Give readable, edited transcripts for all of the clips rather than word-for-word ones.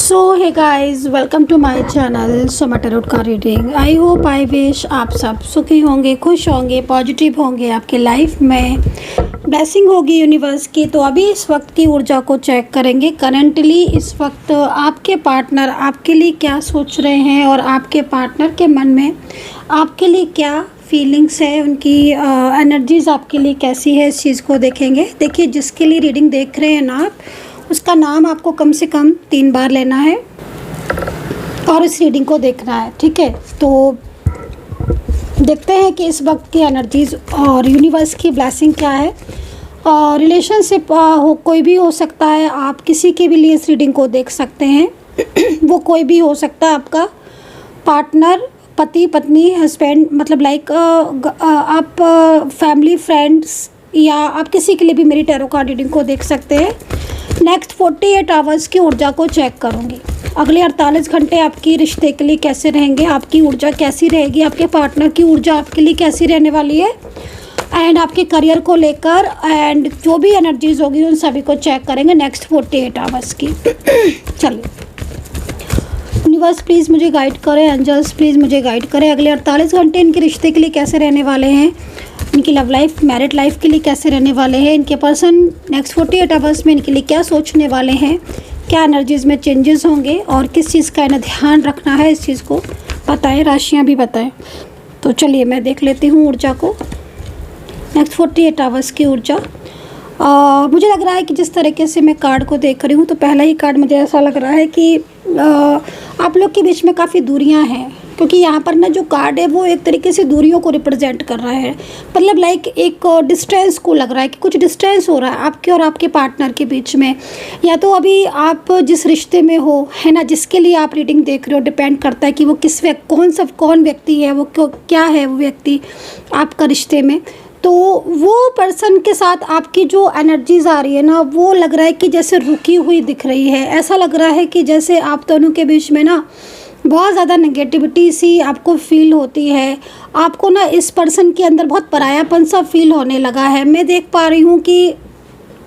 So hey guys, welcome to my channel Soma tarot का reading. I hope I wish आप सब सुखी होंगे, खुश होंगे, पॉजिटिव होंगे, आपके लाइफ में ब्लेसिंग होगी यूनिवर्स की। तो अभी इस वक्त की ऊर्जा को चेक करेंगे। करंटली इस वक्त आपके पार्टनर आपके लिए क्या सोच रहे हैं और आपके पार्टनर के मन में आपके लिए क्या फीलिंग्स है, उनकी एनर्जीज आपके लिए कैसी है, इस चीज़ को देखेंगे। देखिए, जिसके लिए रीडिंग देख रहे हैं ना आप, उसका नाम आपको कम से कम 3 बार लेना है और इस रीडिंग को देखना है, ठीक है। तो देखते हैं कि इस वक्त की एनर्जीज और यूनिवर्स की ब्लेसिंग क्या है। रिलेशनशिप हो, कोई भी हो सकता है, आप किसी के भी लिए इस रीडिंग को देख सकते हैं। वो कोई भी हो सकता है, आपका पार्टनर, पति पत्नी, हस्बैंड, मतलब लाइक आप फैमिली, फ्रेंड्स, या आप किसी के लिए भी मेरी टैरो कार्ड रीडिंग को देख सकते हैं। नेक्स्ट 48 आवर्स की ऊर्जा को चेक करूंगी। अगले 48 घंटे आपकी रिश्ते के लिए कैसे रहेंगे, आपकी ऊर्जा कैसी रहेगी, आपके पार्टनर की ऊर्जा आपके लिए कैसी रहने वाली है, एंड आपके करियर को लेकर, एंड जो भी एनर्जीज होगी उन सभी को चेक करेंगे नेक्स्ट 48 आवर्स की। चलिए, यूनिवर्स प्लीज़ मुझे गाइड करें, एंजल्स प्लीज़ मुझे गाइड करें। अगले 48 घंटे इनके रिश्ते के लिए कैसे रहने वाले हैं, इनकी लव लाइफ, मैरिड लाइफ के लिए कैसे रहने वाले हैं, इनके पर्सन नेक्स्ट 48 आवर्स में इनके लिए क्या सोचने वाले हैं, क्या एनर्जीज़ में चेंजेस होंगे और किस चीज़ का इन्हें ध्यान रखना है, इस चीज़ को बताएं, राशियाँ भी बताएं। तो चलिए मैं देख लेती हूँ ऊर्जा को, नेक्स्ट 48 आवर्स की ऊर्जा। मुझे लग रहा है कि जिस तरीके से मैं कार्ड को देख रही हूँ, तो पहला ही कार्ड मुझे ऐसा लग रहा है कि आप लोग के बीच में काफ़ी दूरियां हैं, क्योंकि यहाँ पर ना जो कार्ड है वो एक तरीके से दूरियों को रिप्रेजेंट कर रहा है। मतलब लाइक एक डिस्टेंस को लग रहा है कि कुछ डिस्टेंस हो रहा है आपके और आपके पार्टनर के बीच में, या तो अभी आप जिस रिश्ते में हो, है ना, जिसके लिए आप रीडिंग देख रहे हो, डिपेंड करता है कि वो कौन व्यक्ति है, वो क्या है वो व्यक्ति आपका रिश्ते में। तो वो पर्सन के साथ आपकी जो एनर्जीज आ रही है ना, वो लग रहा है कि जैसे रुकी हुई दिख रही है। ऐसा लग रहा है कि जैसे आप दोनों के बीच में ना बहुत ज़्यादा नेगेटिविटी सी आपको फील होती है। आपको ना इस पर्सन के अंदर बहुत परायापन सा फील होने लगा है। मैं देख पा रही हूँ कि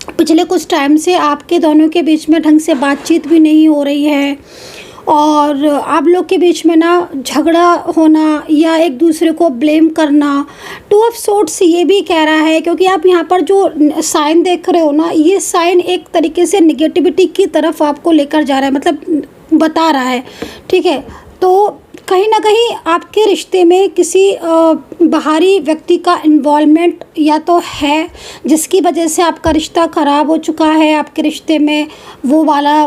पिछले कुछ टाइम से आपके दोनों के बीच में ढंग से बातचीत भी नहीं हो रही है, और आप लोग के बीच में ना झगड़ा होना या एक दूसरे को ब्लेम करना। 2 ऑफ सोर्ट्स ये भी कह रहा है, क्योंकि आप यहाँ पर जो साइन देख रहे हो ना, ये साइन एक तरीके से निगेटिविटी की तरफ आपको लेकर जा रहा है, मतलब बता रहा है, ठीक है। तो कहीं ना कहीं आपके रिश्ते में किसी बाहरी व्यक्ति का इन्वॉल्वमेंट या तो है, जिसकी वजह से आपका रिश्ता ख़राब हो चुका है। आपके रिश्ते में वो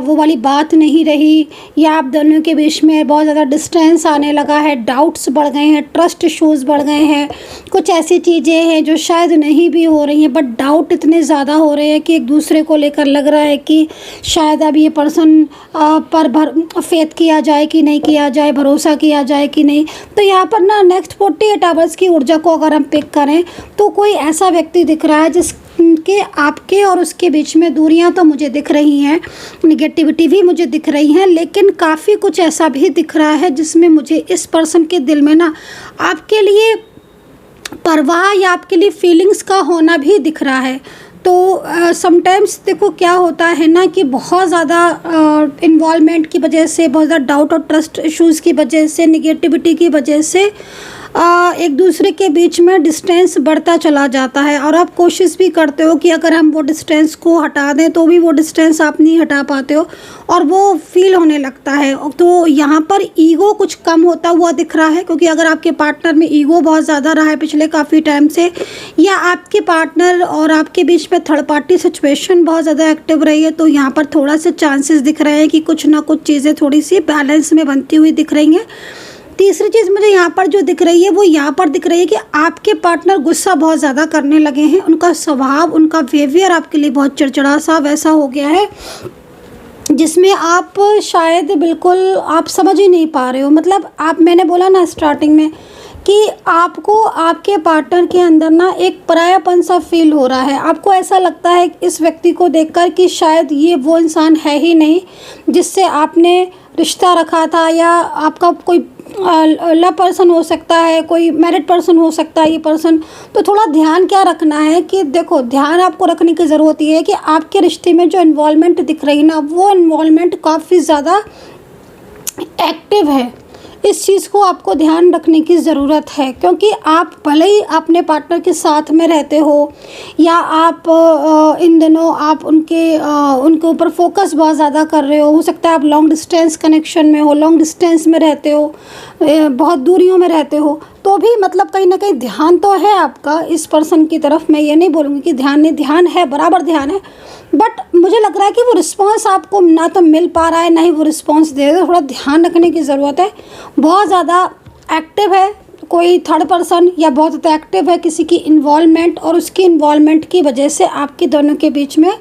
वाली बात नहीं रही, या आप दोनों के बीच में बहुत ज़्यादा डिस्टेंस आने लगा है, डाउट्स बढ़ गए हैं, ट्रस्ट इश्यूज़ बढ़ गए हैं। कुछ ऐसी चीज़ें हैं जो शायद नहीं भी हो रही हैं, बट डाउट इतने ज़्यादा हो रहे हैं कि एक दूसरे को लेकर लग रहा है कि शायद अब ये पर्सन पर फेथ किया जाए कि नहीं किया जाए, भरोसा किया जाए कि नहीं। तो यहाँ पर ना नेक्स्ट 48 आवर्स की ऊर्जा को अगर हम पिक करें, तो कोई ऐसा व्यक्ति दिख रहा है जिसके आपके और उसके बीच में दूरियां तो मुझे दिख रही हैं, निगेटिविटी भी मुझे दिख रही हैं, लेकिन काफ़ी कुछ ऐसा भी दिख रहा है जिसमें मुझे इस पर्सन के दिल में ना आपके लिए परवाह या आपके लिए फीलिंग्स का होना भी दिख रहा है। तो समटाइम्स देखो क्या होता है ना, कि बहुत ज़्यादा इन्वॉल्वमेंट की वजह से, बहुत ज़्यादा डाउट और ट्रस्ट इश्यूज़ की वजह से, निगेटिविटी की वजह से एक दूसरे के बीच में डिस्टेंस बढ़ता चला जाता है, और आप कोशिश भी करते हो कि अगर हम वो डिस्टेंस को हटा दें, तो भी वो डिस्टेंस आप नहीं हटा पाते हो, और वो फील होने लगता है। तो यहाँ पर ईगो कुछ कम होता हुआ दिख रहा है, क्योंकि अगर आपके पार्टनर में ईगो बहुत ज़्यादा रहा है पिछले काफ़ी टाइम से, या आपके पार्टनर और आपके बीच में थर्ड पार्टी सिचुएशन बहुत ज़्यादा एक्टिव रही है, तो यहाँ पर थोड़ा से चांसेस दिख रहे हैं कि कुछ ना कुछ चीज़ें थोड़ी सी बैलेंस में बनती हुई दिख रही हैं। तीसरी चीज़ मुझे यहाँ पर जो दिख रही है, वो यहाँ पर दिख रही है कि आपके पार्टनर गुस्सा बहुत ज़्यादा करने लगे हैं। उनका स्वभाव, उनका बिहेवियर आपके लिए बहुत चिड़चिड़ा सा वैसा हो गया है, जिसमें आप शायद बिल्कुल आप समझ ही नहीं पा रहे हो। मतलब मैंने बोला ना स्टार्टिंग में कि आपको आपके पार्टनर के अंदर ना एक परायापन सा फील हो रहा है। आपको ऐसा लगता है इस व्यक्ति को देखकर कि शायद ये वो इंसान है ही नहीं जिससे आपने रिश्ता रखा था, या आपका कोई लव पर्सन हो सकता है, कोई मैरिड पर्सन हो सकता है ये पर्सन, तो थोड़ा ध्यान क्या रखना है कि देखो, ध्यान आपको रखने की ज़रूरत ये है कि आपके रिश्ते में जो इन्वॉल्वमेंट दिख रही है ना, वो इन्वॉल्वमेंट काफ़ी ज़्यादा एक्टिव है। इस चीज़ को आपको ध्यान रखने की ज़रूरत है, क्योंकि आप भले ही अपने पार्टनर के साथ में रहते हो, या आप इन दिनों आप उनके ऊपर फोकस बहुत ज़्यादा कर रहे हो सकता है आप लॉन्ग डिस्टेंस कनेक्शन में हो, लॉन्ग डिस्टेंस में रहते हो, बहुत दूरियों में रहते हो, तो भी मतलब कहीं ना कहीं ध्यान तो है आपका इस पर्सन की तरफ। मैं ये नहीं बोलूँगी कि ध्यान नहीं, ध्यान है, बराबर ध्यान है, बट मुझे लग रहा है कि वो रिस्पॉन्स आपको ना तो मिल पा रहा है, ना ही वो रिस्पॉन्स दे रहे हो। थोड़ा ध्यान रखने की ज़रूरत है। बहुत ज़्यादा एक्टिव है कोई थर्ड पर्सन, या बहुत ज़्यादा एक्टिव है किसी की इन्वॉल्वमेंट, और उसकी इन्वॉल्वमेंट की वजह से आपके दोनों के बीच में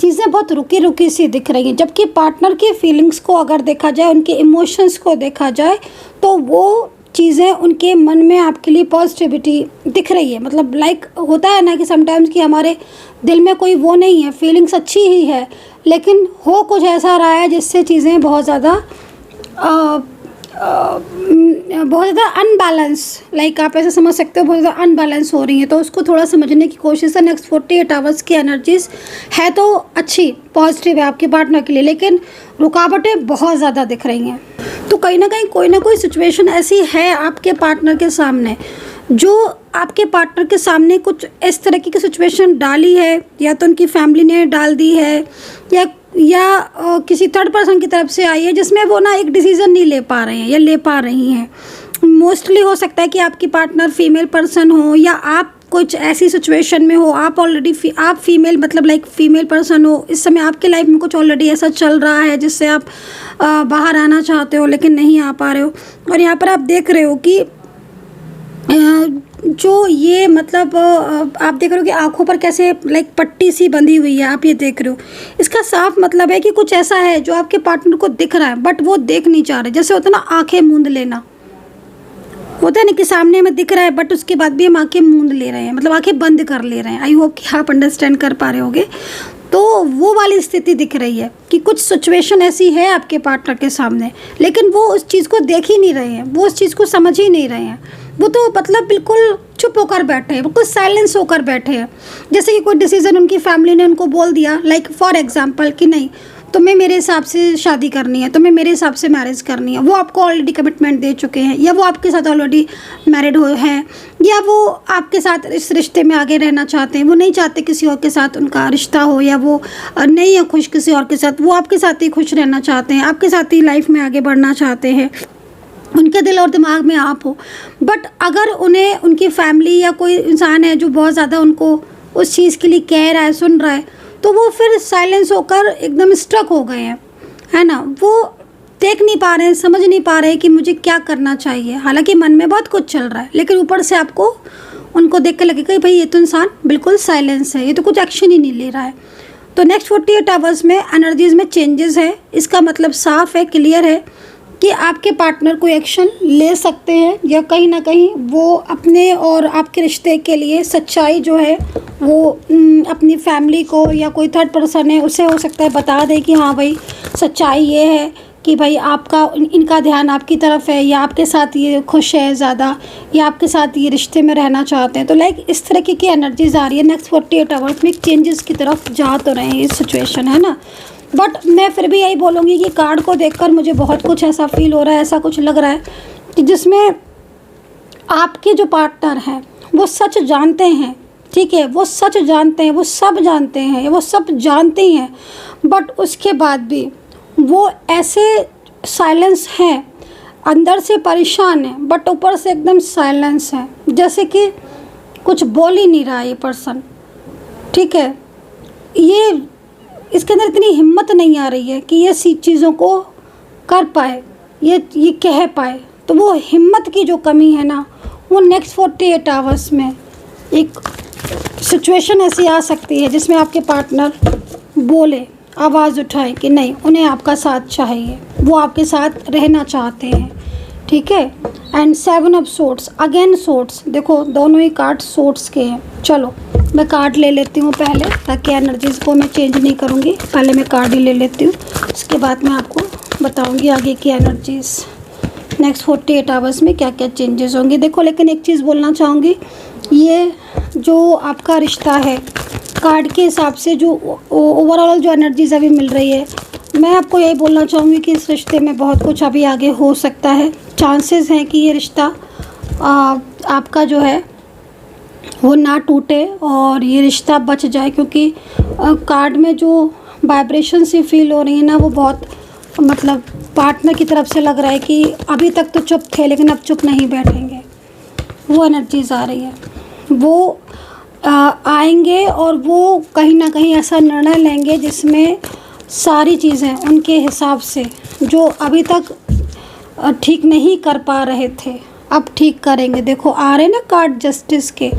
चीज़ें बहुत रुकी रुकी सी दिख रही हैं। जबकि पार्टनर की फीलिंग्स को अगर देखा जाए, उनके इमोशंस को देखा जाए, तो वो चीज़ें उनके मन में आपके लिए पॉजिटिविटी दिख रही है। मतलब लाइक होता है ना कि समटाइम्स कि हमारे दिल में कोई वो नहीं है, फीलिंग्स अच्छी ही है, लेकिन हो कुछ ऐसा रहा है जिससे चीज़ें बहुत ज़्यादा अनबैलेंस, लाइक आप ऐसे समझ सकते हो, बहुत ज़्यादा अनबैलेंस हो रही है। तो उसको थोड़ा समझने की कोशिश है। नेक्स्ट 48 आवर्स की एनर्जीज है तो अच्छी, पॉजिटिव है आपके पार्टनर के लिए, लेकिन रुकावटें बहुत ज़्यादा दिख रही हैं। तो कहीं ना कहीं कोई ना कोई सिचुएशन ऐसी है आपके पार्टनर के सामने, जो आपके पार्टनर के सामने कुछ इस तरह की सिचुएशन डाली है, या तो उनकी फैमिली ने डाल दी है, या किसी थर्ड पर्सन की तरफ से आई है, जिसमें वो ना एक डिसीज़न नहीं ले पा रहे हैं या ले पा रही हैं। मोस्टली हो सकता है कि आपकी पार्टनर फीमेल पर्सन हो, या आप कुछ ऐसी सिचुएशन में हो, आप ऑलरेडी आप फीमेल, मतलब लाइक फीमेल पर्सन हो, इस समय आपके लाइफ में कुछ ऑलरेडी ऐसा चल रहा है जिससे आप बाहर आना चाहते हो लेकिन नहीं आ पा रहे हो। और यहाँ पर आप देख रहे हो कि जो ये मतलब आप देख रहे हो कि आँखों पर कैसे लाइक पट्टी सी बंधी हुई है, आप ये देख रहे हो। इसका साफ मतलब है कि कुछ ऐसा है जो आपके पार्टनर को दिख रहा है, बट वो देख नहीं चाह रहे। जैसे होता है ना आंखें मूंद लेना, होता है ना कि सामने हमें दिख रहा है बट उसके बाद भी हम आंखें मूंद ले रहे हैं, मतलब आंखें बंद कर ले रहे हैं। आई होप कि आप अंडरस्टैंड कर पा रहे होगे। तो वो वाली स्थिति दिख रही है कि कुछ सिचुएशन ऐसी है आपके पार्टनर के सामने, लेकिन वो उस चीज़ को देख ही नहीं रहे हैं, वो उस चीज़ को समझ ही नहीं रहे हैं। वो तो मतलब बिल्कुल चुप होकर बैठे हैं, बिल्कुल साइलेंस होकर बैठे हैं। जैसे कि कोई डिसीज़न उनकी फैमिली ने उनको बोल दिया, लाइक फॉर एग्जांपल कि नहीं तुम्हें मेरे हिसाब से शादी करनी है, तुम्हें मेरे हिसाब से मैरिज करनी है। वो आपको ऑलरेडी कमिटमेंट दे चुके हैं, या वो आपके साथ ऑलरेडी मैरिड हो हैं, या वो आपके साथ इस रिश्ते में आगे रहना चाहते हैं। वो नहीं चाहते किसी और के साथ उनका रिश्ता हो, या वो नहीं है खुश किसी और के साथ, वो आपके साथ ही खुश रहना चाहते हैं, आपके साथ ही लाइफ में आगे बढ़ना चाहते हैं। उनके दिल और दिमाग में आप हो। बट अगर उन्हें उनकी फैमिली या कोई इंसान है जो बहुत ज़्यादा उनको उस चीज़ के लिए कह रहा है, सुन रहा है, तो वो फिर साइलेंस होकर एकदम स्ट्रक हो गए हैं, है ना। वो देख नहीं पा रहे हैं, समझ नहीं पा रहे हैं कि मुझे क्या करना चाहिए। हालांकि मन में बहुत कुछ चल रहा है, लेकिन ऊपर से आपको उनको देख कर लगेगा कि भाई ये तो इंसान बिल्कुल साइलेंस है, ये तो कुछ एक्शन ही नहीं ले रहा है। तो नेक्स्ट 48 आवर्स में एनर्जीज में चेंजेस है। इसका मतलब साफ है, क्लियर है कि आपके पार्टनर कोई एक्शन ले सकते हैं, या कहीं ना कहीं वो अपने और आपके रिश्ते के लिए सच्चाई जो है वो अपनी फैमिली को या कोई थर्ड पर्सन है उसे हो सकता है बता दे कि हाँ भाई सच्चाई ये है कि भाई आपका इनका ध्यान आपकी तरफ है, या आपके साथ ये खुश है ज़्यादा, या आपके साथ ये रिश्ते में रहना चाहते हैं। तो लाइक इस तरह की एनर्जीज आ रही है। नेक्स्ट 48 आवर्स में चेंजेस की तरफ जा तो रहे हैं ये सिचुएशन, है ना। बट मैं फिर भी यही बोलूँगी कि कार्ड को देखकर मुझे बहुत कुछ ऐसा फील हो रहा है, ऐसा कुछ लग रहा है कि जिसमें आपके जो पार्टनर हैं वो सच जानते हैं, ठीक है, वो सच जानते हैं, वो सब जानते हैं, वो सब जानते हैं, बट उसके बाद भी वो ऐसे साइलेंस हैं, अंदर से परेशान है बट ऊपर से एकदम साइलेंस है, जैसे कि कुछ बोल ही नहीं रहा ये पर्सन, ठीक है। ये इसके अंदर इतनी हिम्मत नहीं आ रही है कि ये सी चीज़ों को कर पाए, ये कह पाए। तो वो हिम्मत की जो कमी है ना, वो नेक्स्ट 48 आवर्स में एक सिचुएशन ऐसी आ सकती है जिसमें आपके पार्टनर बोले, आवाज़ उठाए कि नहीं उन्हें आपका साथ चाहिए, वो आपके साथ रहना चाहते हैं, ठीक है। And 7 of swords, again swords, देखो दोनों ही कार्ड सोर्ड्स के हैं। चलो मैं कार्ड ले लेती हूँ पहले, ताकि एनर्जीज़ को मैं चेंज नहीं करूँगी, पहले मैं कार्ड ही ले लेती हूँ, उसके बाद मैं आपको बताऊंगी आगे की एनर्जीज नेक्स्ट 48 आवर्स में क्या क्या चेंजेस होंगे। देखो, लेकिन एक चीज़ बोलना चाहूँगी, ये जो आपका रिश्ता है कार्ड के हिसाब से जो ओवरऑल जो एनर्जीज अभी मिल रही है, मैं आपको यही बोलना चाहूँगी कि इस रिश्ते में बहुत कुछ अभी आगे हो सकता है। चांसेस हैं कि ये रिश्ता आपका जो है वो ना टूटे और ये रिश्ता बच जाए, क्योंकि कार्ड में जो वाइब्रेशन सी फील हो रही है ना, वो बहुत मतलब पार्टनर की तरफ से लग रहा है कि अभी तक तो चुप थे लेकिन अब चुप नहीं बैठेंगे। वो एनर्जीज आ रही है, वो आएंगे और वो कहीं ना कहीं ऐसा निर्णय लेंगे जिसमें सारी चीज़ें उनके हिसाब से जो अभी तक ठीक नहीं कर पा रहे थे अब ठीक करेंगे। देखो, आ रहे ना कार्ड जस्टिस के,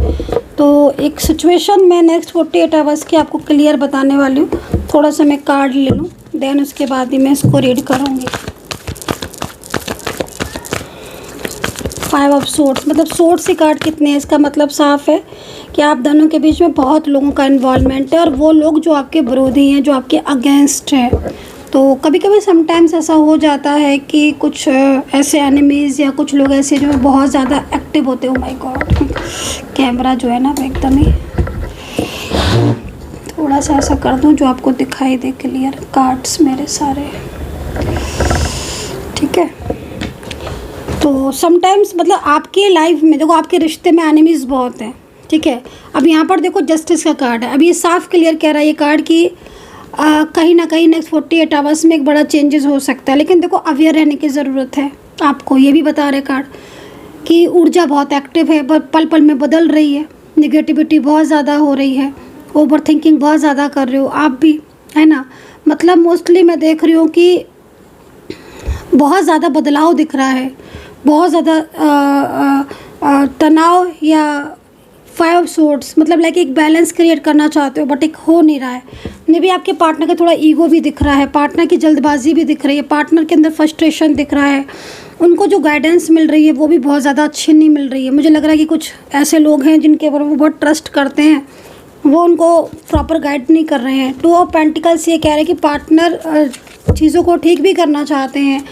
तो एक सिचुएशन मैं नेक्स्ट 48 आवर्स की आपको क्लियर बताने वाली हूँ। थोड़ा सा मैं कार्ड ले लूँ, देन उसके बाद ही मैं इसको रीड करूँगी। 5 ऑफ सोर्ड्स, मतलब सोर्ड से कार्ड कितने हैं, इसका मतलब साफ है कि आप दोनों के बीच में बहुत लोगों का इन्वॉल्वमेंट है और वो लोग जो आपके विरोधी हैं, जो आपके अगेंस्ट हैं। तो कभी कभी समटाइम्स ऐसा हो जाता है कि कुछ ऐसे एनिमीज़ या कुछ लोग ऐसे जो बहुत ज़्यादा एक्टिव होते हैं। ओह माय गॉड, कैमरा जो है ना वो एकदम ही थोड़ा सा ऐसा कर दूं जो आपको दिखाई दे क्लियर कार्ड्स मेरे सारे, ठीक है। तो समटाइम्स मतलब आपके लाइफ में देखो, आपके रिश्ते में एनिमीज़ बहुत हैं, ठीक है। अब यहाँ पर देखो जस्टिस का कार्ड है। अब ये साफ क्लियर कह रहा है ये कार्ड कि कहीं ना कहीं नेक्स्ट 48 आवर्स में एक बड़ा चेंजेस हो सकता है, लेकिन देखो अवेयर रहने की ज़रूरत है आपको। ये भी बता रहे कार्ड कि ऊर्जा बहुत एक्टिव है, पल पल में बदल रही है, निगेटिविटी बहुत ज़्यादा हो रही है, ओवर थिंकिंग बहुत ज़्यादा कर रहे हो आप भी, है ना। मतलब मोस्टली मैं देख रही हूँ कि बहुत ज़्यादा बदलाव दिख रहा है, बहुत ज़्यादा तनाव या 5 ऑफ सोर्ड्स, मतलब लाइक एक बैलेंस क्रिएट करना चाहते हो बट एक हो नहीं रहा है। मे भी आपके पार्टनर का थोड़ा ईगो भी दिख रहा है, पार्टनर की जल्दबाजी भी दिख रही है, पार्टनर के अंदर फ्रस्ट्रेशन दिख रहा है। उनको जो गाइडेंस मिल रही है वो भी बहुत ज़्यादा अच्छी नहीं मिल रही है। मुझे लग रहा है कि कुछ ऐसे लोग हैं जिनके ऊपर वो बहुत ट्रस्ट करते हैं, वो उनको प्रॉपर गाइड नहीं कर रहे हैं। 2 ऑफ पेंटिकल्स ये कह रहे हैं कि पार्टनर चीज़ों को ठीक भी करना चाहते हैं,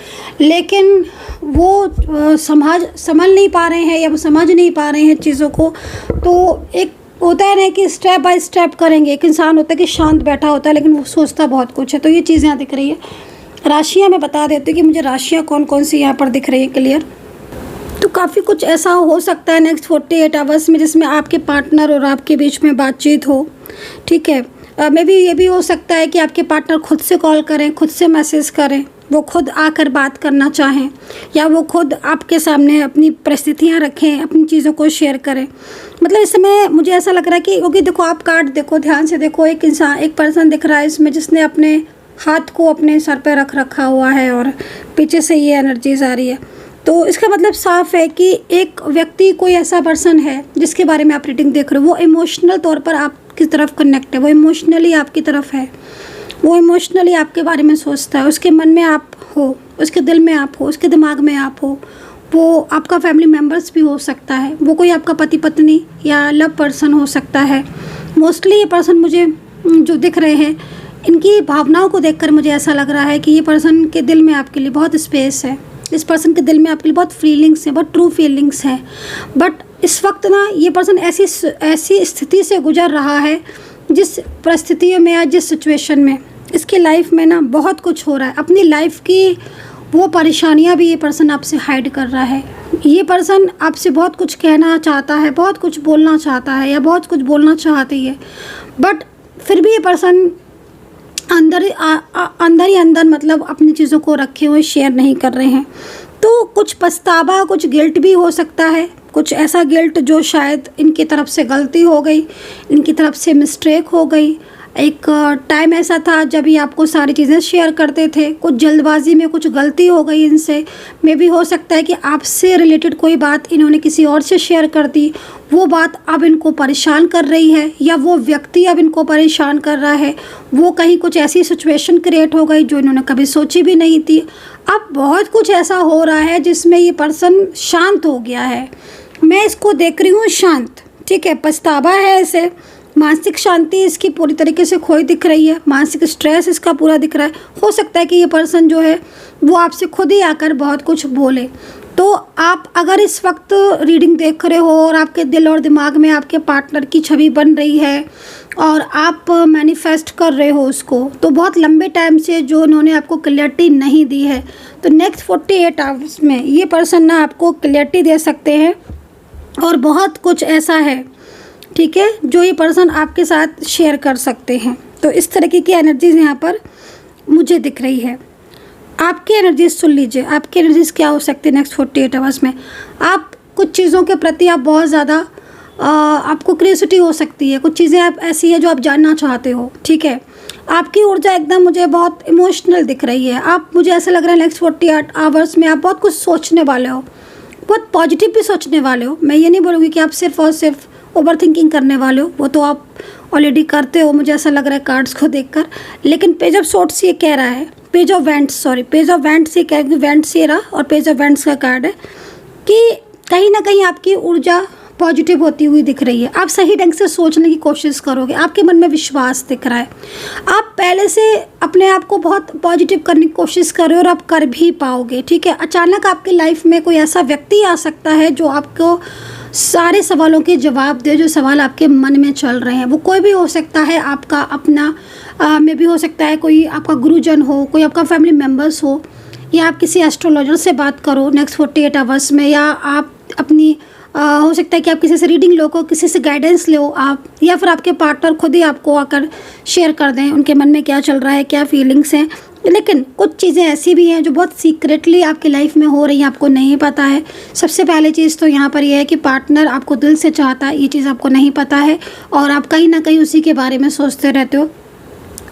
लेकिन वो समझ नहीं पा रहे हैं या वो समझ नहीं पा रहे हैं चीज़ों को। तो एक होता है ना कि स्टेप बाय स्टेप करेंगे। एक इंसान होता है कि शांत बैठा होता है लेकिन वो सोचता बहुत कुछ है। तो ये चीज़ें यहाँ दिख रही है। राशियाँ मैं बता देती हूँ कि मुझे राशियाँ कौन कौन सी यहाँ पर दिख रही है क्लियर। तो काफ़ी कुछ ऐसा हो सकता है नेक्स्ट 48 आवर्स में जिसमें आपके पार्टनर और आपके बीच में बातचीत हो, ठीक है। मे बी ये भी हो सकता है कि आपके पार्टनर खुद से कॉल करें, खुद से मैसेज करें, वो खुद आकर बात करना चाहें, या वो खुद आपके सामने अपनी परिस्थितियाँ रखें, अपनी चीज़ों को शेयर करें। मतलब इस समय मुझे ऐसा लग रहा है कि क्योंकि देखो आप कार्ड देखो, ध्यान से देखो, एक इंसान, एक पर्सन दिख रहा है इसमें जिसने अपने हाथ को अपने सर पे रख रखा हुआ है और पीछे से ये एनर्जीज आ रही है। तो इसका मतलब साफ है कि एक व्यक्ति, कोई ऐसा पर्सन है जिसके बारे में आप रीडिंग देख रहे हो, वो इमोशनल तौर पर आपकी तरफ कनेक्ट है, वो इमोशनली आपकी तरफ है, वो इमोशनली आपके बारे में सोचता है, उसके मन में आप हो, उसके दिल में आप हो, उसके दिमाग में आप हो। वो आपका फैमिली मेम्बर्स भी हो सकता है, वो कोई आपका पति पत्नी या लव पर्सन हो सकता है। मोस्टली ये पर्सन मुझे जो दिख रहे हैं, इनकी भावनाओं को देखकर मुझे ऐसा लग रहा है कि ये पर्सन के दिल में आपके लिए बहुत स्पेस है, इस पर्सन के दिल में आपके लिए बहुत फीलिंग्स हैं, बहुत ट्रू फीलिंग्स हैं। बट इस वक्त ना ये पर्सन ऐसी स्थिति से गुजर रहा है, जिस परिस्थितियों में या जिस सिचुएशन में इसकी लाइफ में ना बहुत कुछ हो रहा है। अपनी लाइफ की वो परेशानियां भी ये पर्सन आपसे हाइड कर रहा है। ये पर्सन आपसे बहुत कुछ कहना चाहता है, बहुत कुछ बोलना चाहता है या बहुत कुछ बोलना चाहती है, बट फिर भी ये पर्सन अंदर ही अंदर मतलब अपनी चीज़ों को रखे हुए शेयर नहीं कर रहे हैं। तो कुछ पछतावा, कुछ गिल्ट भी हो सकता है, कुछ ऐसा गिल्ट जो शायद इनकी तरफ से गलती हो गई, इनकी तरफ से मिस्टेक हो गई। एक टाइम ऐसा था जब ये आपको सारी चीज़ें शेयर करते थे, कुछ जल्दबाजी में कुछ गलती हो गई इनसे। मे भी हो सकता है कि आपसे रिलेटेड कोई बात इन्होंने किसी और से शेयर कर दी, वो बात अब इनको परेशान कर रही है, या वो व्यक्ति अब इनको परेशान कर रहा है। वो कहीं कुछ ऐसी सिचुएशन क्रिएट हो गई जो इन्होंने कभी सोची भी नहीं थी। अब बहुत कुछ ऐसा हो रहा है जिसमें ये पर्सन शांत हो गया है। मैं इसको देख रही हूँ शांत, ठीक है। पछतावा है इसे, मानसिक शांति इसकी पूरी तरीके से खोई दिख रही है, मानसिक स्ट्रेस इसका पूरा दिख रहा है। हो सकता है कि ये पर्सन जो है वो आपसे खुद ही आकर बहुत कुछ बोले। तो आप अगर इस वक्त रीडिंग देख रहे हो और आपके दिल और दिमाग में आपके पार्टनर की छवि बन रही है और आप मैनिफेस्ट कर रहे हो उसको, तो बहुत लंबे टाइम से जो उन्होंने आपको क्लियरिटी नहीं दी है, तो नेक्स्ट 48 आवर्स में ये पर्सन ना आपको क्लियरिटी दे सकते हैं। और बहुत कुछ ऐसा है, ठीक है, जो ये पर्सन आपके साथ शेयर कर सकते हैं। तो इस तरीके की एनर्जीज यहाँ पर मुझे दिख रही है। आपकी एनर्जीज सुन लीजिए, आपकी एनर्जीज क्या हो सकती है नेक्स्ट 48 आवर्स में। आप कुछ चीज़ों के प्रति आप बहुत ज़्यादा आपको क्यूरियोसिटी हो सकती है, कुछ चीज़ें आप ऐसी है जो आप जानना चाहते हो, ठीक है। आपकी ऊर्जा एकदम मुझे बहुत इमोशनल दिख रही है। आप, मुझे ऐसा लग रहा है नेक्स्ट 48 आवर्स में आप बहुत कुछ सोचने वाले हो, बहुत पॉजिटिव भी सोचने वाले हो। मैं ये नहीं बोलूँगी कि आप सिर्फ और सिर्फ ओवर थिंकिंग करने वाले हो, वो तो आप ऑलरेडी करते हो, मुझे ऐसा लग रहा है कार्ड्स को देखकर। लेकिन पेज ऑफ सोर्ट्स ये कह रहा है, पेज ऑफ वेंट्स ये कह रही, वेंट्स ये रहा और पेज ऑफ वेंट्स का कार्ड है कि कहीं ना कहीं आपकी ऊर्जा पॉजिटिव होती हुई दिख रही है। आप सही ढंग से सोचने की कोशिश करोगे, आपके मन में विश्वास दिख रहा है। आप पहले से अपने आप को बहुत पॉजिटिव करने की कोशिश कर रहे हो और आप कर भी पाओगे, ठीक है। अचानक आपकी लाइफ में कोई ऐसा व्यक्ति आ सकता है जो आपको सारे सवालों के जवाब दे, जो सवाल आपके मन में चल रहे हैं। वो कोई भी हो सकता है, आपका अपना में भी हो सकता है, कोई आपका गुरुजन हो, कोई आपका फैमिली मेम्बर्स हो, या आप किसी एस्ट्रोलॉजर से बात करो नेक्स्ट 48 आवर्स में, या आप अपनी हो सकता है कि आप किसी से रीडिंग लो, किसी से गाइडेंस लो आप, या फिर आपके पार्टनर खुद ही आपको आकर शेयर कर दें उनके मन में क्या चल रहा है, क्या फीलिंग्स हैं। लेकिन कुछ चीज़ें ऐसी भी हैं जो बहुत सीक्रेटली आपकी लाइफ में हो रही हैं, आपको नहीं पता है। सबसे पहली चीज़ तो यहाँ पर यह है कि पार्टनर आपको दिल से चाहता है, ये चीज़ आपको नहीं पता है और आप कहीं ना कहीं उसी के बारे में सोचते रहते हो।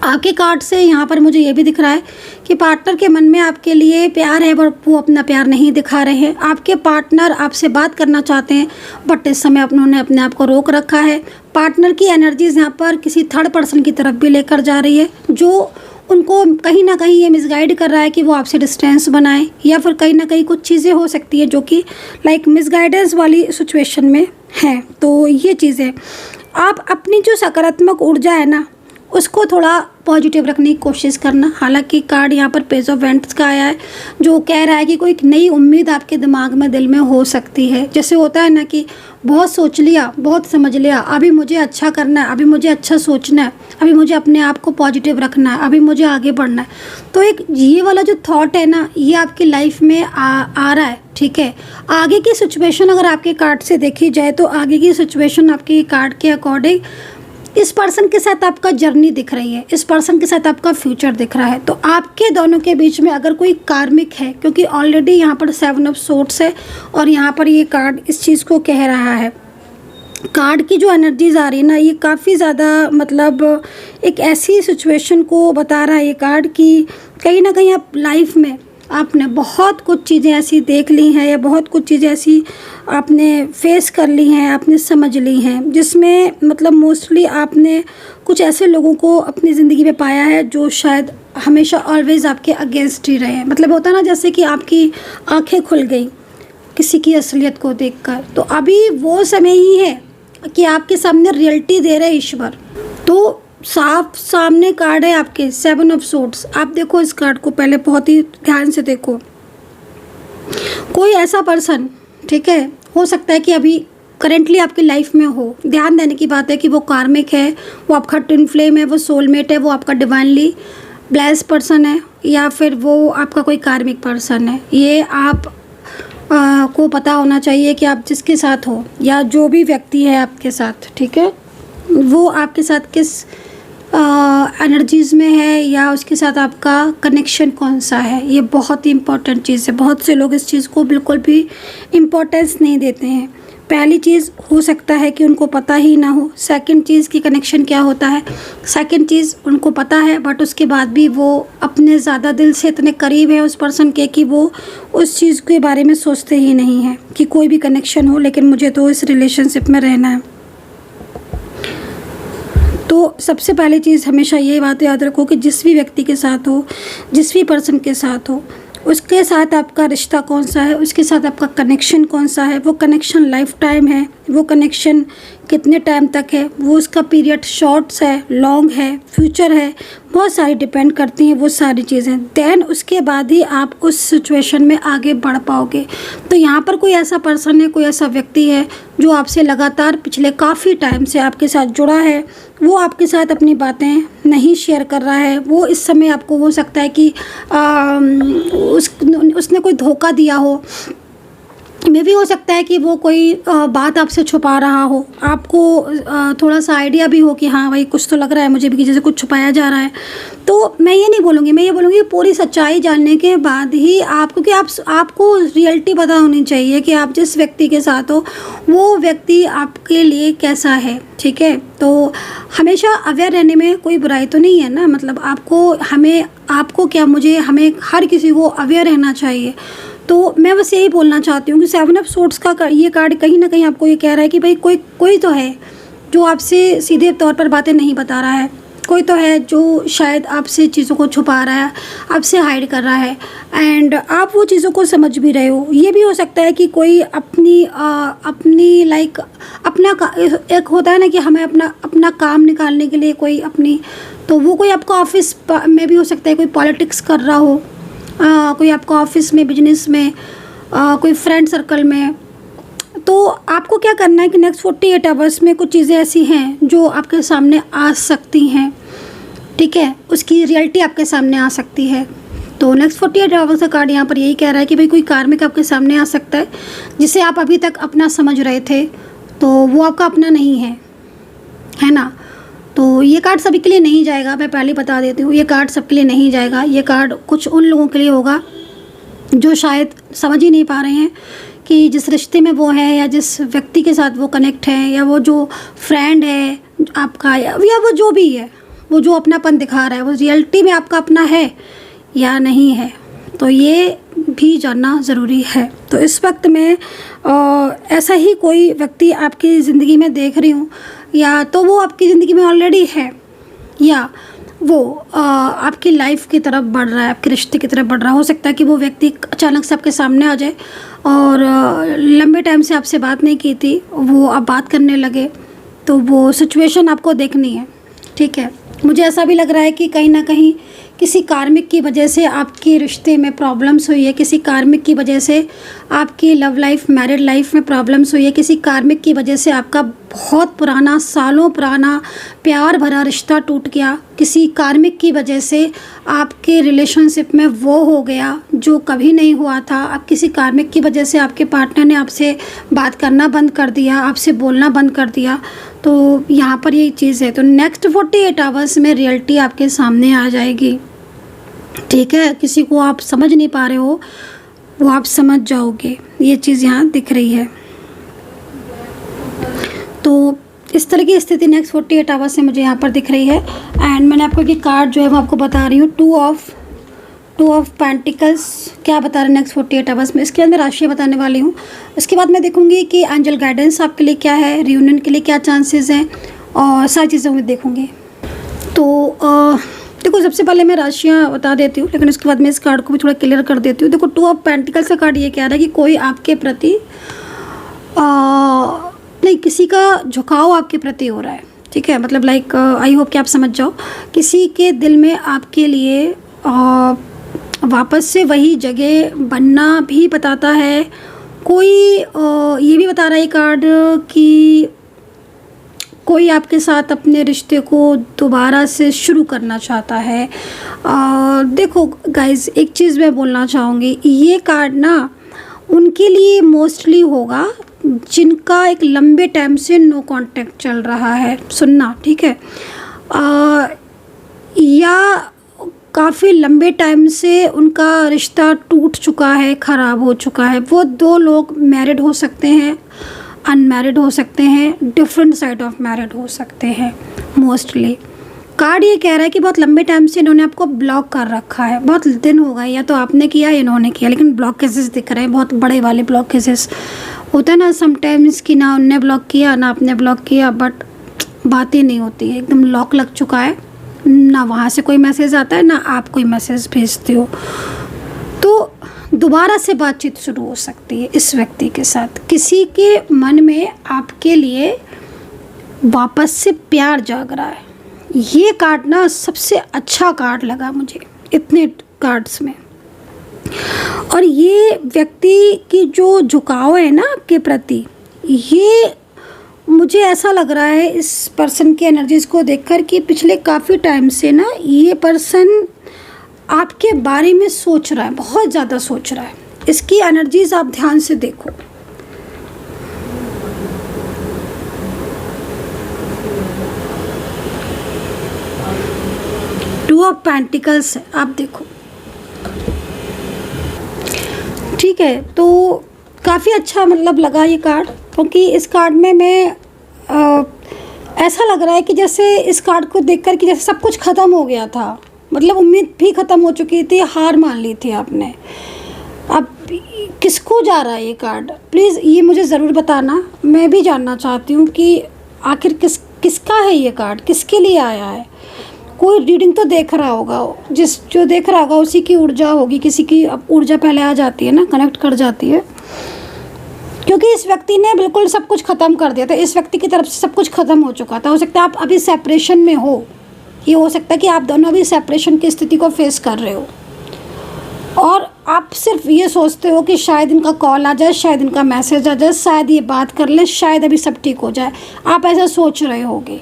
आपके कार्ड से यहाँ पर मुझे ये भी दिख रहा है कि पार्टनर के मन में आपके लिए प्यार है, बट वो अपना प्यार नहीं दिखा रहे हैं। आपके पार्टनर आपसे बात करना चाहते हैं, बट इस समय उन्होंने अपने आप को रोक रखा है। पार्टनर की एनर्जीज यहाँ पर किसी थर्ड पर्सन की तरफ भी लेकर जा रही है, जो उनको कहीं ना कहीं ये मिसगाइड कर रहा है कि वो आपसे डिस्टेंस बनाए, या फिर कहीं ना कहीं कुछ चीज़ें हो सकती है जो कि लाइक मिसगाइडेंस वाली सिचुएशन में है। तो ये चीज़ें आप अपनी जो सकारात्मक ऊर्जा है ना, उसको थोड़ा पॉजिटिव रखने की कोशिश करना। हालांकि कार्ड यहाँ पर पेज ऑफ वेंट्स का आया है, जो कह रहा है कि कोई एक नई उम्मीद आपके दिमाग में, दिल में हो सकती है। जैसे होता है ना कि बहुत सोच लिया, बहुत समझ लिया, अभी मुझे अच्छा करना है, अभी मुझे अच्छा सोचना है, अभी मुझे अपने आप को पॉजिटिव रखना है, अभी मुझे आगे बढ़ना है। तो एक ये वाला जो थॉट है ना, ये आपकी लाइफ में आ रहा है, ठीक है। आगे की सिचुएशन अगर आपके कार्ड से देखी जाए तो आगे की सिचुएशन आपके कार्ड के अकॉर्डिंग इस पर्सन के साथ आपका जर्नी दिख रही है, इस पर्सन के साथ आपका फ्यूचर दिख रहा है। तो आपके दोनों के बीच में अगर कोई कार्मिक है, क्योंकि ऑलरेडी यहाँ पर 7 ऑफ सोर्ट्स है और यहाँ पर ये कार्ड इस चीज़ को कह रहा है। कार्ड की जो एनर्जीज आ रही है ना, ये काफ़ी ज़्यादा मतलब एक ऐसी सिचुएशन को बता रहा है ये कार्ड कि कहीं ना कहीं आप लाइफ में आपने बहुत कुछ चीज़ें ऐसी देख ली हैं, या बहुत कुछ चीज़ें ऐसी आपने फेस कर ली हैं, आपने समझ ली हैं, जिसमें मतलब मोस्टली आपने कुछ ऐसे लोगों को अपनी ज़िंदगी में पाया है जो शायद हमेशा ऑलवेज़ आपके अगेंस्ट ही रहे। मतलब होता ना, जैसे कि आपकी आंखें खुल गई किसी की असलियत को देखकर। तो अभी वो समय ही है कि आपके सामने रियलिटी दे रहे ईश्वर। तो साफ सामने कार्ड है आपके 7 ऑफ सोर्ट्स। आप देखो इस कार्ड को पहले बहुत ही ध्यान से देखो। कोई ऐसा पर्सन, ठीक है, हो सकता है कि अभी करेंटली आपकी लाइफ में हो। ध्यान देने की बात है कि वो कार्मिक है, वो आपका ट्विन फ्लेम है, वो सोलमेट है, वो आपका डिवाइनली ब्लेस्ड पर्सन है, या फिर वो आपका कोई कार्मिक पर्सन है। ये आप को पता होना चाहिए कि आप जिसके साथ हो, या जो भी व्यक्ति है आपके साथ, ठीक है, वो आपके साथ किस एनर्जीज़ में है, या उसके साथ आपका कनेक्शन कौन सा है। ये बहुत ही इम्पोर्टेंट चीज़ है। बहुत से लोग इस चीज़ को बिल्कुल भी इम्पोर्टेंस नहीं देते हैं। पहली चीज़ हो सकता है कि उनको पता ही ना हो। सेकंड चीज़ की कनेक्शन क्या होता है। सेकंड चीज़ उनको पता है, बट उसके बाद भी वो अपने ज़्यादा दिल से इतने करीब है उस पर्सन के कि वो उस चीज़ के बारे में सोचते ही नहीं है कि कोई भी कनेक्शन हो, लेकिन मुझे तो इस रिलेशनशिप में रहना है। तो सबसे पहली चीज़ हमेशा ये बात याद रखो कि जिस भी व्यक्ति के साथ हो, जिस भी पर्सन के साथ हो, उसके साथ आपका रिश्ता कौन सा है, उसके साथ आपका कनेक्शन कौन सा है। वो कनेक्शन लाइफ टाइम है, वो कनेक्शन कितने टाइम तक है, वो उसका पीरियड शॉर्ट्स है, लॉन्ग है, फ्यूचर है, बहुत सारी डिपेंड करती हैं वो सारी चीज़ें। देन उसके बाद ही आप उस सिचुएशन में आगे बढ़ पाओगे। तो यहाँ पर कोई ऐसा पर्सन है, कोई ऐसा व्यक्ति है जो आपसे लगातार पिछले काफ़ी टाइम से आपके साथ जुड़ा है, वो आपके साथ अपनी बातें नहीं शेयर कर रहा है। वो इस समय आपको हो सकता है कि उसने कोई धोखा दिया हो, मे भी हो सकता है कि वो कोई बात आपसे छुपा रहा हो, आपको थोड़ा सा आइडिया भी हो कि हाँ भाई कुछ तो लग रहा है मुझे भी कि जैसे कुछ छुपाया जा रहा है। तो मैं ये नहीं बोलूँगी, मैं ये बोलूँगी पूरी सच्चाई जानने के बाद ही आप, क्योंकि आपको रियलिटी पता होनी चाहिए कि आप जिस व्यक्ति के साथ हो वो व्यक्ति आपके लिए कैसा है, ठीक है। तो हमेशा अवेयर रहने में कोई बुराई तो नहीं है ना, मतलब हमें हर किसी को अवेयर रहना चाहिए। तो मैं बस यही बोलना चाहती हूँ कि 7 ऑफ सोर्ड्स का ये कार्ड कहीं ना कहीं आपको ये कह रहा है कि भाई कोई तो है जो आपसे सीधे तौर पर बातें नहीं बता रहा है, कोई तो है जो शायद आपसे चीज़ों को छुपा रहा है, आपसे हाइड कर रहा है, एंड आप वो चीज़ों को समझ भी रहे हो। ये भी हो सकता है कि कोई अपनी लाइक एक होता है ना कि हमें अपना काम निकालने के लिए कोई तो वो कोई आपका ऑफिस में भी हो सकता है, कोई पॉलिटिक्स कर रहा हो, कोई आपका ऑफिस में, बिजनेस में, कोई फ्रेंड सर्कल में। तो आपको क्या करना है कि नेक्स्ट 48 आवर्स में कुछ चीज़ें ऐसी हैं जो आपके सामने आ सकती हैं, ठीक है, उसकी रियलिटी आपके सामने आ सकती है। तो नेक्स्ट 48 आवर्स का कार्ड यहाँ पर यही कह रहा है कि भाई कोई कार्मिक आपके सामने आ सकता है जिसे आप अभी तक अपना समझ रहे थे, तो वो आपका अपना नहीं है ना। तो ये कार्ड सभी के लिए नहीं जाएगा, मैं पहले बता देती हूँ, ये कार्ड सबके लिए नहीं जाएगा। ये कार्ड कुछ उन लोगों के लिए होगा जो शायद समझ ही नहीं पा रहे हैं कि जिस रिश्ते में वो है, या जिस व्यक्ति के साथ वो कनेक्ट है, या वो जो फ्रेंड है आपका, या वो जो भी है, वो जो अपनापन दिखा रहा है वो रियलिटी में आपका अपना है या नहीं है। तो ये भी जानना ज़रूरी है। तो इस वक्त मैं ऐसा ही कोई व्यक्ति आपकी ज़िंदगी में देख रही हूँ, या तो वो आपकी ज़िंदगी में ऑलरेडी है, या वो आपकी लाइफ की तरफ बढ़ रहा है, आपके रिश्ते की तरफ बढ़ रहा है। हो सकता है कि वो व्यक्ति अचानक से आपके सामने आ जाए और लंबे टाइम से आपसे बात नहीं की थी, वो अब बात करने लगे। तो वो सिचुएशन आपको देखनी है, ठीक है। मुझे ऐसा भी लग रहा है कि कहीं ना कहीं किसी कार्मिक की वजह से आपके रिश्ते में प्रॉब्लम्स हुई है, किसी कार्मिक की वजह से आपकी लव लाइफ, मैरिड लाइफ में प्रॉब्लम्स हुई है, किसी कार्मिक की वजह से आपका बहुत पुराना, सालों पुराना प्यार भरा रिश्ता टूट गया, किसी कार्मिक की वजह से आपके रिलेशनशिप में वो हो गया जो कभी नहीं हुआ था। अब किसी कार्मिक की वजह से आपके पार्टनर ने आपसे बात करना बंद कर दिया, आपसे बोलना बंद कर दिया। तो यहाँ पर यही चीज़ है। तो नेक्स्ट 48 आवर्स में रियलिटी आपके सामने आ जाएगी, ठीक है। किसी को आप समझ नहीं पा रहे हो, वो आप समझ जाओगे, ये चीज़ यहाँ दिख रही है। तो इस तरह की स्थिति नेक्स्ट 48 आवर्स से मुझे यहाँ पर दिख रही है। एंड मैंने आपको ये कार्ड जो है वो आपको बता रही हूँ, टू ऑफ पेंटिकल्स क्या बता रहे हैं नेक्स्ट 48 आवर्स में। इसके बाद मैं राशि बताने वाली हूँ। इसके बाद मैं देखूँगी कि एंजल गाइडेंस आपके लिए क्या है, रियूनियन के लिए क्या चांसेस हैं, और सारी चीज़ें मैं देखूँगी। तो देखो, सबसे पहले मैं राशियाँ बता देती हूँ, लेकिन उसके बाद मैं इस कार्ड को भी थोड़ा क्लियर कर देती हूँ। देखो, 2 ऑफ पेंटिकल्स का कार्ड ये कह रहा है कि कोई आपके प्रति नहीं, किसी का झुकाव आपके प्रति हो रहा है, ठीक है। मतलब लाइक आई होप कि आप समझ जाओ, किसी के दिल में आपके लिए वापस से वही जगह बनना भी बताता है। कोई ये भी बता रहा है कार्ड कि कोई आपके साथ अपने रिश्ते को दोबारा से शुरू करना चाहता है। देखो गाइज, एक चीज़ मैं बोलना चाहूँगी, ये कार्ड ना उनके लिए मोस्टली होगा जिनका एक लंबे टाइम से नो कांटेक्ट चल रहा है, सुनना, ठीक है। या काफ़ी लंबे टाइम से उनका रिश्ता टूट चुका है, ख़राब हो चुका है। वो 2 लोग मैरिड हो सकते हैं, अनमैरिड हो सकते हैं, डिफरेंट साइड ऑफ मैरिड हो सकते हैं। मोस्टली कार्ड ये कह रहा है कि बहुत लंबे टाइम से इन्होंने आपको ब्लॉक कर रखा है, बहुत दिन हो गए, या तो आपने किया इन्होंने किया, लेकिन ब्लॉक केसेस दिख रहे हैं, बहुत बड़े वाले ब्लॉक केसेस। होता है ना समटाइम्स कि ना उनने ब्लॉक किया ना आपने ब्लॉक किया, बट बातें नहीं होती है, एकदम लॉक लग चुका है, ना वहाँ से कोई मैसेज आता है ना आप कोई मैसेज भेजते हो। तो दोबारा से बातचीत शुरू हो सकती है इस व्यक्ति के साथ। किसी के मन में आपके लिए वापस से प्यार जाग रहा है। ये कार्ड ना सबसे अच्छा कार्ड लगा मुझे इतने कार्ड्स में। और ये व्यक्ति की जो झुकाव है ना आपके प्रति, ये मुझे ऐसा लग रहा है इस पर्सन की एनर्जीज़ को देखकर कि पिछले काफ़ी टाइम से ना ये पर्सन आपके बारे में सोच रहा है, बहुत ज़्यादा सोच रहा है। इसकी एनर्जीज़ आप ध्यान से देखो। टू ऑफ पेंटिकल्स है, आप देखो। ठीक है, तो काफ़ी अच्छा मतलब लगा ये कार्ड, क्योंकि इस कार्ड में मैं ऐसा लग रहा है कि जैसे इस कार्ड को देखकर कि जैसे सब कुछ ख़त्म हो गया था, मतलब उम्मीद भी ख़त्म हो चुकी थी, हार मान ली थी आपने। अब किसको जा रहा है ये कार्ड, प्लीज़ ये मुझे ज़रूर बताना। मैं भी जानना चाहती हूँ कि आखिर किसका है ये कार्ड, किसके लिए आया है। कोई रीडिंग तो देख रहा होगा, जो देख रहा होगा उसी की ऊर्जा होगी। किसी की ऊर्जा पहले आ जाती है ना, कनेक्ट कर जाती है, क्योंकि इस व्यक्ति ने बिल्कुल सब कुछ ख़त्म कर दिया था। इस व्यक्ति की तरफ से सब कुछ ख़त्म हो चुका था। हो सकता है आप अभी सेपरेशन में हो, ये हो सकता है कि आप दोनों अभी सेपरेशन की स्थिति को फेस कर रहे हो, और आप सिर्फ ये सोचते हो कि शायद इनका कॉल आ जाए, शायद इनका मैसेज आ जाए, शायद ये बात कर ले, शायद अभी सब ठीक हो जाए। आप ऐसा सोच रहे होगे।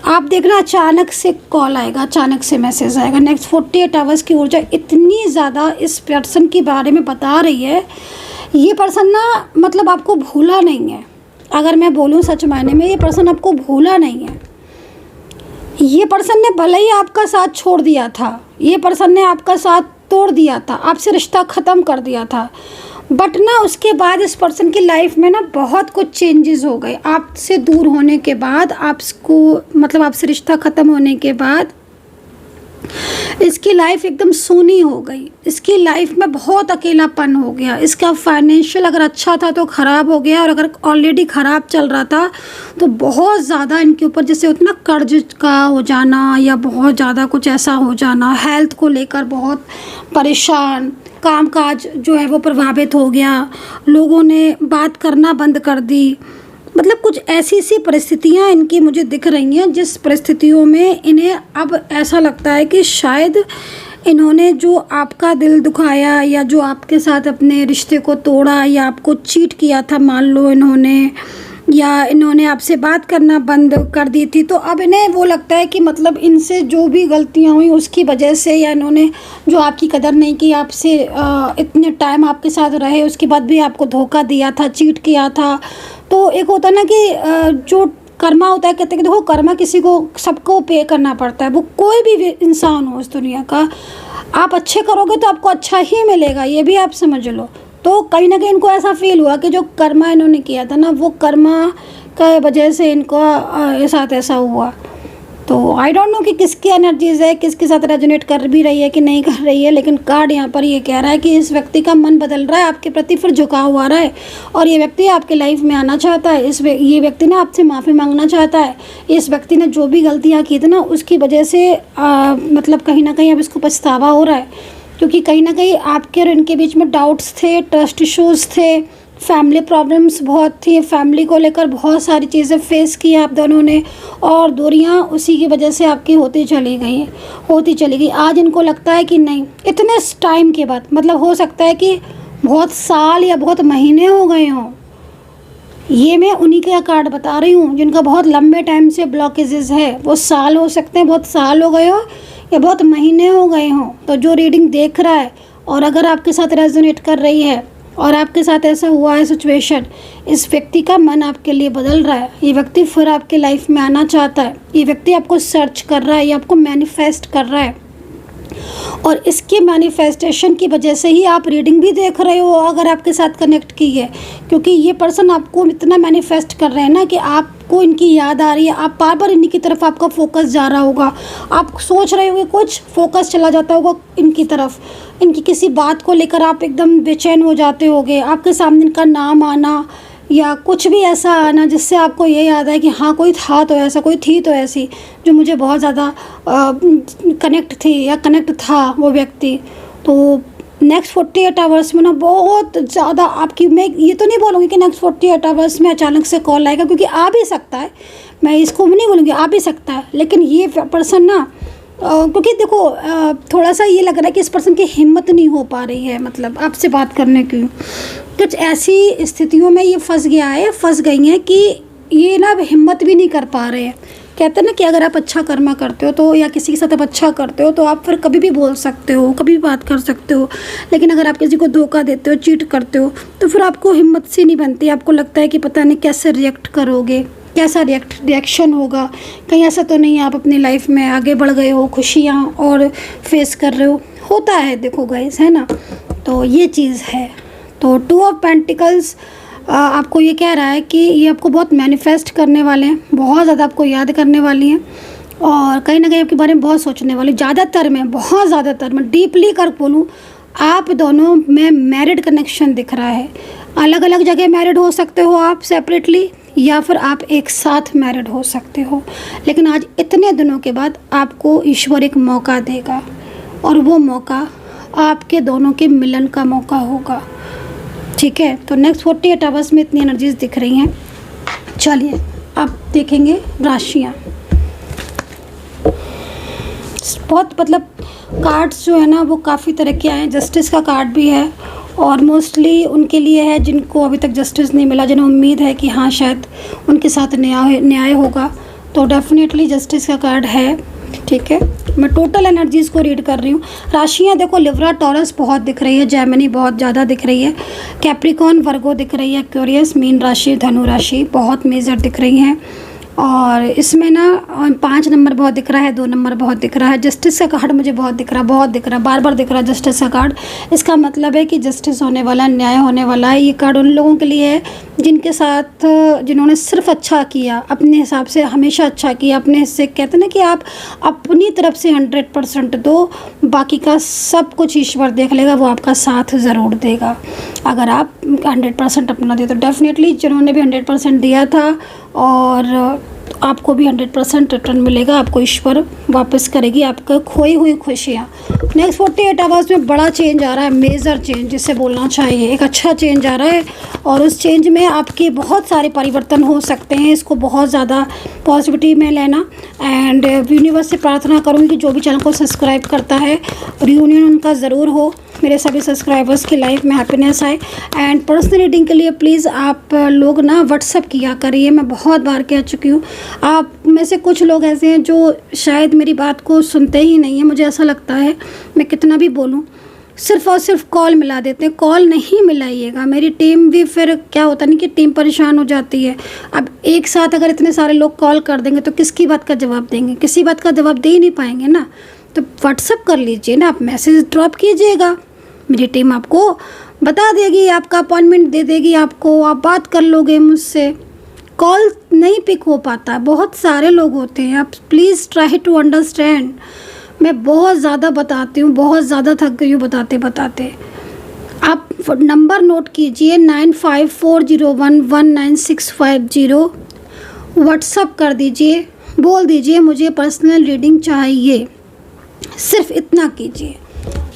आप देखना अचानक से कॉल आएगा, अचानक से मैसेज आएगा। नेक्स्ट 48 आवर्स की ऊर्जा इतनी ज़्यादा इस पर्सन के बारे में बता रही है। ये पर्सन ना मतलब आपको भूला नहीं है। अगर मैं बोलूँ सच मायने में, ये पर्सन आपको भूला नहीं है। ये पर्सन ने भले ही आपका साथ छोड़ दिया था, ये पर्सन ने आपका साथ तोड़ दिया था, आपसे रिश्ता ख़त्म कर दिया था, बट ना उसके बाद इस पर्सन की लाइफ में ना बहुत कुछ चेंजेस हो गए। आपसे दूर होने के बाद, आपको मतलब आपसे रिश्ता ख़त्म होने के बाद इसकी लाइफ एकदम सूनी हो गई। इसकी लाइफ में बहुत अकेलापन हो गया। इसका फाइनेंशियल अगर अच्छा था तो ख़राब हो गया, और अगर ऑलरेडी ख़राब चल रहा था तो बहुत ज़्यादा इनके ऊपर जैसे उतना कर्ज का हो जाना, या बहुत ज़्यादा कुछ ऐसा हो जाना। हेल्थ को लेकर बहुत परेशान, कामकाज जो है वो प्रभावित हो गया, लोगों ने बात करना बंद कर दी। मतलब कुछ ऐसी सी परिस्थितियाँ इनकी मुझे दिख रही हैं, जिस परिस्थितियों में इन्हें अब ऐसा लगता है कि शायद इन्होंने जो आपका दिल दुखाया, या जो आपके साथ अपने रिश्ते को तोड़ा, या आपको चीट किया था मान लो इन्होंने, या इन्होंने आपसे बात करना बंद कर दी थी, तो अब इन्हें वो लगता है कि मतलब इनसे जो भी गलतियाँ हुई उसकी वजह से, या इन्होंने जो आपकी कदर नहीं की, आपसे इतने टाइम आपके साथ रहे, उसके बाद भी आपको धोखा दिया था, चीट किया था। तो एक होता है ना कि जो कर्मा होता है, कहते हैं कि देखो कर्मा किसी को सबको पे करना पड़ता है। वो कोई भी इंसान हो इस दुनिया का, आप अच्छे करोगे तो आपको अच्छा ही मिलेगा, ये भी आप समझ लो। तो कहीं ना कहीं इनको ऐसा फील हुआ कि जो कर्मा इन्होंने किया था ना, वो कर्मा का वजह से इनको साथ ऐसा हुआ। तो आई डोंट नो कि किसकी एनर्जीज़ है, किसके साथ रेजोनेट कर भी रही है कि नहीं कर रही है, लेकिन कार्ड यहाँ पर ये कह रहा है कि इस व्यक्ति का मन बदल रहा है, आपके प्रति फिर झुकाव आ रहा है, और ये व्यक्ति आपके लाइफ में आना चाहता है। ये व्यक्ति ना आपसे माफ़ी मांगना चाहता है। इस व्यक्ति ने जो भी गलतियाँ की थी ना, उसकी वजह से मतलब कहीं ना कहीं अब इसको पछतावा हो रहा है, क्योंकि कहीं ना कहीं आपके और इनके बीच में डाउट्स थे, ट्रस्ट इशूज़ थे, फैमिली प्रॉब्लम्स बहुत थी, फैमिली को लेकर बहुत सारी चीज़ें फेस की आप दोनों ने, और दूरियां उसी की वजह से आपकी होती चली गई। आज इनको लगता है कि नहीं, इतने टाइम के बाद, मतलब हो सकता है कि बहुत साल या बहुत महीने हो गए हों। ये मैं उन्हीं का कार्ड बता रही हूँ जिनका बहुत लंबे टाइम से ब्लॉकेजेस है। वो साल हो सकते हैं, बहुत साल हो गए हो, या बहुत महीने हो गए हों। तो जो रीडिंग देख रहा है, और अगर आपके साथ रेजोनेट कर रही है, और आपके साथ ऐसा हुआ है सिचुएशन, इस व्यक्ति का मन आपके लिए बदल रहा है। ये व्यक्ति फिर आपके लाइफ में आना चाहता है। ये व्यक्ति आपको सर्च कर रहा है, ये आपको मैनिफेस्ट कर रहा है, और इसके मैनिफेस्टेशन की वजह से ही आप रीडिंग भी देख रहे हो, अगर आपके साथ कनेक्ट की है। क्योंकि ये पर्सन आपको इतना मैनिफेस्ट कर रहे हैं ना कि आपको इनकी याद आ रही है, आप बार बार इन्हीं की तरफ आपका फोकस जा रहा होगा। आप सोच रहे होंगे, कुछ फोकस चला जाता होगा इनकी तरफ, इनकी किसी बात को लेकर आप एकदम बेचैन हो जाते होगे। आपके सामने इनका नाम आना, या कुछ भी ऐसा आना जिससे आपको ये याद है कि हाँ कोई था तो ऐसा, कोई थी तो ऐसी, जो मुझे बहुत ज़्यादा कनेक्ट थी या कनेक्ट था वो व्यक्ति। तो नेक्स्ट 48 आवर्स में ना बहुत ज़्यादा आपकी, मैं ये तो नहीं बोलूँगी कि नेक्स्ट 48 आवर्स में अचानक से कॉल आएगा, क्योंकि आ भी सकता है, मैं इसको भी नहीं बोलूँगी, आ भी सकता है, लेकिन ये पर्सन ना क्योंकि देखो थोड़ा सा ये लग रहा है कि इस पर्सन की हिम्मत नहीं हो पा रही है, मतलब आपसे बात करने की। कुछ ऐसी स्थितियों में ये फंस गई हैं कि ये ना अब हिम्मत भी नहीं कर पा रहे हैं। कहते हैं ना कि अगर आप अच्छा कर्मा करते हो तो, या किसी के साथ आप अच्छा करते हो तो आप फिर कभी भी बोल सकते हो, कभी भी बात कर सकते हो। लेकिन अगर आप किसी को धोखा देते हो, चीट करते हो, तो फिर आपको हिम्मत सी नहीं बनती। आपको लगता है कि पता नहीं कैसे रिएक्ट करोगे, कैसा रिएक्शन होगा, कहीं ऐसा तो नहीं आप अपनी लाइफ में आगे बढ़ गए हो, खुशियाँ और फेस कर रहे हो। होता है देखो गाइस, है ना। तो ये चीज़ है। तो 2 ऑफ पेंटिकल्स आपको ये कह रहा है कि ये आपको बहुत मैनिफेस्ट करने वाले हैं, बहुत ज़्यादा आपको याद करने वाली हैं, और कहीं ना कहीं आपके बारे में बहुत सोचने वाली। ज़्यादातर में, बहुत ज़्यादातर मैं डीपली कर बोलूँ, आप दोनों में मैरिड कनेक्शन दिख रहा है। अलग अलग जगह मैरिड हो सकते हो आप सेपरेटली, या फिर आप एक साथ मैरिड हो सकते हो। लेकिन आज इतने दिनों के बाद आपको ईश्वर एक मौका देगा, और वो मौका आपके दोनों के मिलन का मौका होगा। ठीक है, तो नेक्स्ट 48 आवर्स में इतनी एनर्जीज दिख रही हैं। चलिए अब देखेंगे राशियाँ। बहुत मतलब कार्ड्स जो है ना वो काफ़ी तरह के आए हैं। जस्टिस का कार्ड भी है, और मोस्टली उनके लिए है जिनको अभी तक जस्टिस नहीं मिला, जिन्हें उम्मीद है कि हाँ शायद उनके साथ न्याय होगा। तो डेफिनेटली जस्टिस का कार्ड है। ठीक है, मैं टोटल एनर्जीज़ को रीड कर रही हूँ। राशियाँ देखो, लिब्रा टॉरस बहुत दिख रही है, जेमिनी बहुत ज़्यादा दिख रही है, कैप्रिकॉर्न वर्गो दिख रही है, एक्वेरियस मीन राशि, धनु राशि बहुत मेजर दिख रही हैं। और इसमें ना 5 नंबर बहुत दिख रहा है, 2 नंबर बहुत दिख रहा है। जस्टिस का कार्ड मुझे बहुत दिख रहा है, बार बार दिख रहा है जस्टिस का कार्ड। इसका मतलब है कि जस्टिस होने वाला, न्याय होने वाला है। ये कार्ड उन लोगों के लिए है जिनके साथ, जिन्होंने सिर्फ अच्छा किया, अपने हिसाब से हमेशा अच्छा किया, अपने हिस्से। कहते हैं ना कि आप अपनी तरफ से 100% दो, बाकी का सब कुछ ईश्वर देख लेगा, वो आपका साथ ज़रूर देगा अगर आप 100% अपना दे। तो डेफिनेटली जिन्होंने भी 100% दिया था, और आपको भी 100% रिटर्न मिलेगा, आपको ईश्वर वापस करेगी आपका खोई हुई खुशियाँ। नेक्स्ट 48 आवर्स में बड़ा चेंज आ रहा है, मेजर चेंज जिसे बोलना चाहिए, एक अच्छा चेंज आ रहा है, और उस चेंज में आपके बहुत सारे परिवर्तन हो सकते हैं। इसको बहुत ज़्यादा पॉजिटिविटी में लेना। एंड यूनिवर्स से प्रार्थना करूँगी कि जो भी चैनल को सब्सक्राइब करता है, रियूनियन उनका ज़रूर हो, मेरे सभी सब्सक्राइबर्स की लाइफ में हैप्पीनेस आए। एंड पर्सनल रीडिंग के लिए प्लीज़ आप लोग ना व्हाट्सअप किया करिए। मैं बहुत बार कह चुकी हूँ, आप में से कुछ लोग ऐसे हैं जो शायद मेरी बात को सुनते ही नहीं हैं। मुझे ऐसा लगता है मैं कितना भी बोलूँ, सिर्फ और सिर्फ कॉल मिला देते हैं। कॉल नहीं मिलाइएगा, मेरी टीम भी फिर क्या होता नहीं कि टीम परेशान हो जाती है। अब एक साथ अगर इतने सारे लोग कॉल कर देंगे तो किसकी बात का जवाब देंगे, किसी बात का जवाब दे ही नहीं पाएंगे ना। तो व्हाट्सअप कर लीजिए ना, आप मैसेज ड्रॉप कीजिएगा, मेरी टीम आपको बता देगी, आपका अपॉइंटमेंट दे देगी आपको, आप बात कर लोगे मुझसे। कॉल नहीं पिक हो पाता, बहुत सारे लोग होते हैं। आप प्लीज़ ट्राई टू अंडरस्टैंड। मैं बहुत ज़्यादा बताती हूँ, बहुत ज़्यादा थक गई हूँ बताते बताते। आप नंबर नोट कीजिए 9540119650। व्हाट्सअप कर दीजिए, बोल दीजिए मुझे पर्सनल रीडिंग चाहिए, सिर्फ इतना कीजिए।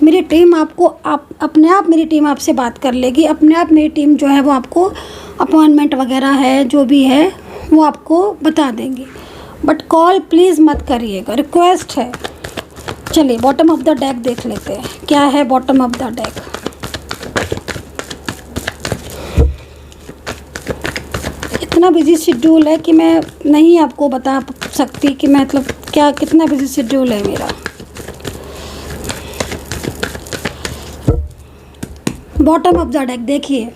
मेरी टीम आपको अपने आप मेरी टीम आपसे बात कर लेगी, अपने आप मेरी टीम जो है वो आपको अपॉइंटमेंट वगैरह है जो भी है वो आपको बता देंगी। बट कॉल प्लीज़ मत करिएगा, रिक्वेस्ट है। चलिए बॉटम ऑफ द डेक देख लेते हैं, क्या है बॉटम ऑफ द डेक। इतना बिजी शेड्यूल है कि मैं नहीं आपको बता सकती कि मैं मतलब क्या, कितना बिजी शेड्यूल है मेरा। बॉटम ऑफ द डेक देखिए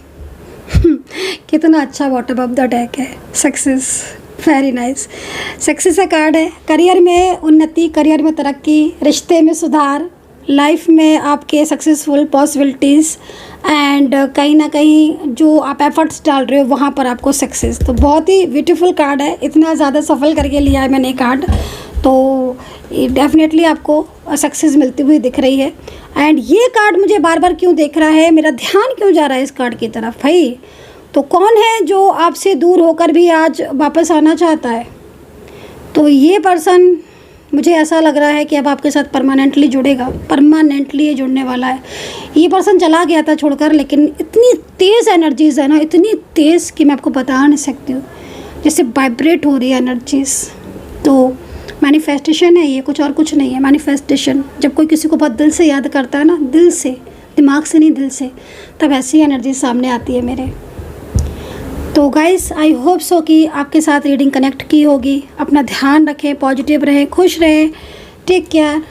कितना अच्छा बॉटम ऑफ द डेक है। Success, very nice. सक्सेस का कार्ड है। करियर में उन्नति, करियर में तरक्की, रिश्ते में सुधार, लाइफ में आपके सक्सेसफुल पॉसिबिलिटीज़, एंड कहीं ना कहीं जो आप एफर्ट्स डाल रहे हो वहाँ पर आपको सक्सेस। तो बहुत ही ब्यूटीफुल कार्ड है, इतना ज़्यादा सफल करके लिया है मैंने कार्ड, तो डेफिनेटली आपको सक्सेस मिलती हुई दिख रही है। एंड ये कार्ड मुझे बार बार क्यों देख रहा है, मेरा ध्यान क्यों जा रहा है इस कार्ड की तरफ भाई। तो कौन है जो आपसे दूर होकर भी आज वापस आना चाहता है? तो ये पर्सन, मुझे ऐसा लग रहा है कि अब आपके साथ परमानेंटली जुड़ेगा, परमानेंटली ये जुड़ने वाला है। ये पर्सन चला गया था छोड़कर, लेकिन इतनी तेज़ एनर्जीज़ है ना, इतनी तेज़ कि मैं आपको बता नहीं सकती हूँ। जैसे वाइब्रेट हो रही है एनर्जीज। तो मैनिफेस्टेशन है ये, कुछ और कुछ नहीं है। मैनिफेस्टेशन जब कोई किसी को बहुत दिल से याद करता है ना, दिल से, दिमाग से नहीं, दिल से, तब ऐसी एनर्जी सामने आती है मेरे। तो गाइस आई होप सो कि आपके साथ रीडिंग कनेक्ट की होगी। अपना ध्यान रखें, पॉजिटिव रहें, खुश रहें, टेक केयर।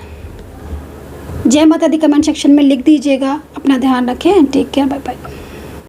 जय माता दी कमेंट सेक्शन में लिख दीजिएगा। अपना ध्यान रखें, टेक केयर, बाय बाय।